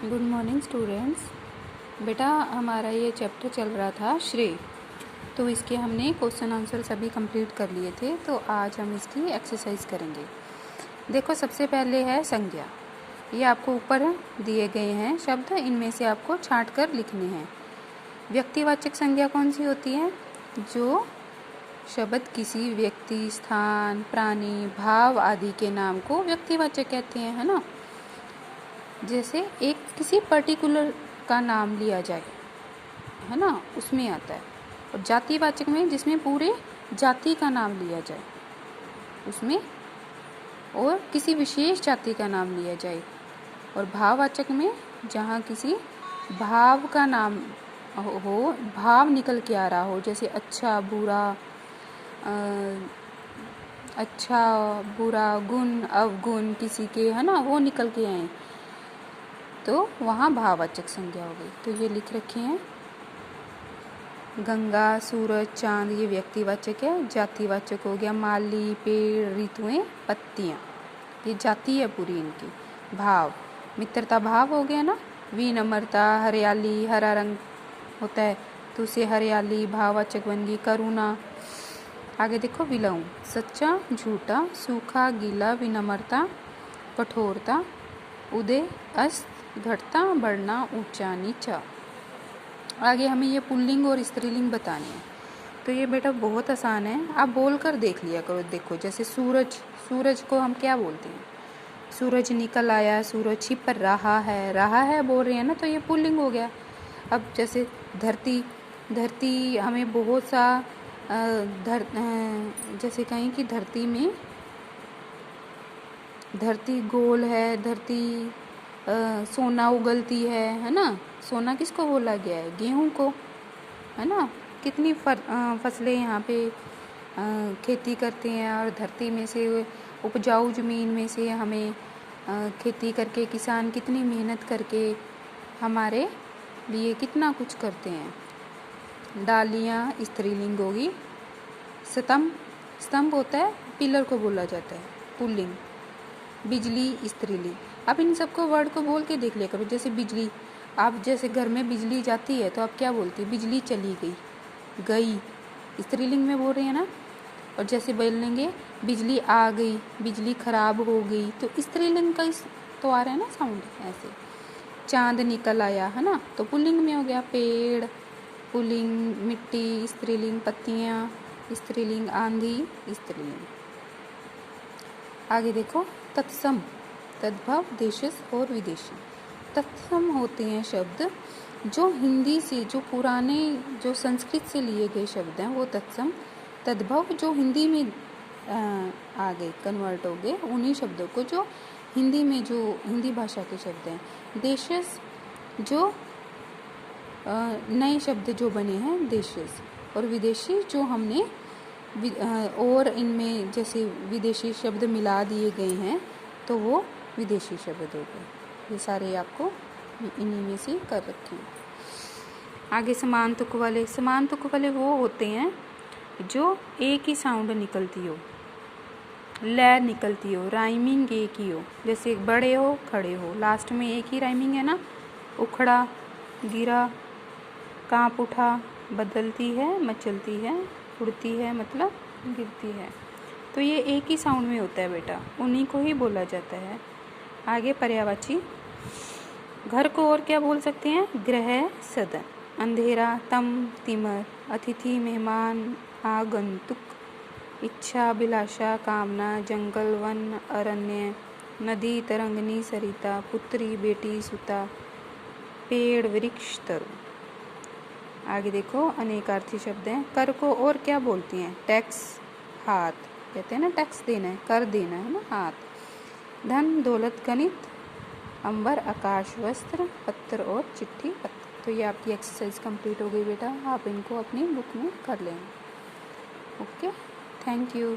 Good morning students. बेटा हमारा ये चैप्टर चल रहा था श्रेय, तो इसके हमने क्वेश्चन आंसर सभी कंप्लीट कर लिए थे। तो आज हम इसकी एक्सरसाइज करेंगे। देखो सबसे पहले है संज्ञा। ये आपको ऊपर दिए गए हैं शब्द, इनमें से आपको छांट कर लिखने हैं। व्यक्तिवाचक संज्ञा कौन सी होती है? जो शब्द किसी व्यक्ति, स्थान, प्राणी, भाव आदि के नाम को व्यक्तिवाचक कहते हैं, है ना। जैसे एक किसी पर्टिकुलर का नाम लिया जाए, है ना, उसमें आता है। और जातिवाचक में जिसमें पूरे जाति का नाम लिया जाए उसमें, और किसी विशेष जाति का नाम लिया जाए। और भाववाचक में जहाँ किसी भाव का नाम हो, भाव निकल के आ रहा हो, जैसे अच्छा बुरा, गुण अवगुण किसी के, है ना, वो निकल के आए, तो वहाँ भाववाचक संज्ञा हो गई। तो ये लिख रखे हैं गंगा, सूरज, चांद, ये व्यक्तिवाचक है। जातिवाचक हो गया माली, पेड़, ऋतुएं, पत्तियाँ, ये जाति है पूरी इनकी। भाव, मित्रता भाव हो गया ना। विनम्रता, हरियाली, हरा रंग होता है तो उसे हरियाली भाववाचक बन गई। करुणा, आगे देखो विलंब, सच्चा, झूठा, सूखा, गीला, विनम्रता, कठोरता, उदय, अस्त, घटता, बढ़ना, ऊंचा, नीचा। आगे हमें ये पुल्लिंग और स्त्रीलिंग बतानी है। तो ये बेटा बहुत आसान है, आप बोल कर देख लिया करो। देखो जैसे सूरज को हम क्या बोलते हैं? सूरज निकल आया, सूरज छिप रहा है बोल रहे हैं ना, तो ये पुल्लिंग हो गया। अब जैसे धरती हमें बहुत सा जैसे कहें कि धरती गोल है, धरती सोना उगलती है ना। सोना किसको बोला गया है? गेहूं को, है ना। कितनी फसलें यहाँ पे खेती करते हैं, और धरती में से, उपजाऊ ज़मीन में से हमें खेती करके किसान कितनी मेहनत करके हमारे लिए कितना कुछ करते हैं। डालियाँ स्त्रीलिंग होगी। स्तंभ होता है, पिलर को बोला जाता है, पुल्लिंग। बिजली स्त्रीलिंग। अब इन सबको वर्ड को बोल के देख लिया करो। जैसे बिजली, आप जैसे घर में बिजली जाती है तो आप क्या बोलती है? बिजली चली गई, स्त्रीलिंग में बोल रहे हैं ना। और जैसे बोल लेंगे बिजली आ गई, बिजली खराब हो गई, तो स्त्रीलिंग का तो आ रहा है ना साउंड ऐसे। चांद निकल आया, है ना, तो पुल्लिंग में हो गया। पेड़ पुल्लिंग, मिट्टी स्त्रीलिंग, पत्तियाँ स्त्रीलिंग, आंधी स्त्रीलिंग। आगे देखो तत्सम, तद्भव, देशज और विदेशी। तत्सम होते हैं शब्द जो हिंदी से, जो पुराने, जो संस्कृत से लिए गए शब्द हैं वो तत्सम। तद्भव जो हिंदी में आ गए, कन्वर्ट हो गए, उन्हीं शब्दों को जो हिंदी में, जो हिंदी भाषा के शब्द हैं। देशज जो नए शब्द जो बने हैं, देशज। और विदेशी जो हमने और इनमें जैसे विदेशी शब्द मिला दिए गए हैं तो वो विदेशी शब्द हो गए। ये सारे आपको इन्हीं में से कर रखे हैं। आगे समान तुक वाले वो होते हैं जो एक ही साउंड निकलती हो, लय निकलती हो, राइमिंग एक ही हो। जैसे बड़े हो, खड़े हो, लास्ट में एक ही राइमिंग है ना। उखड़ा, गिरा, कांप उठा, बदलती है, मचलती है, उड़ती है, मतलब गिरती है। तो ये एक ही साउंड में होता है बेटा, उन्हीं को ही बोला जाता है। आगे पर्यायवाची। घर को और क्या बोल सकते हैं? गृह, सदन। अंधेरा, तम, तिमर। अतिथि, मेहमान, आगंतुक। इच्छा, अभिलाषा, कामना, जंगल, वन, अरण्य। नदी, तरंगनी, सरिता। पुत्री, बेटी, सुता। पेड़, वृक्ष, तरु। आगे देखो अनेकार्थी शब्द हैं। कर को और क्या बोलती हैं? टैक्स, हाथ, कहते हैं ना टैक्स देना है, कर देना है ना, हाथ। धन, दौलत, गणित, अंबर, आकाश, वस्त्र, पत्र और चिट्ठी, पत्र। तो ये आपकी एक्सरसाइज कंप्लीट हो गई बेटा, आप इनको अपनी बुक में कर लेना। Okay, thank you.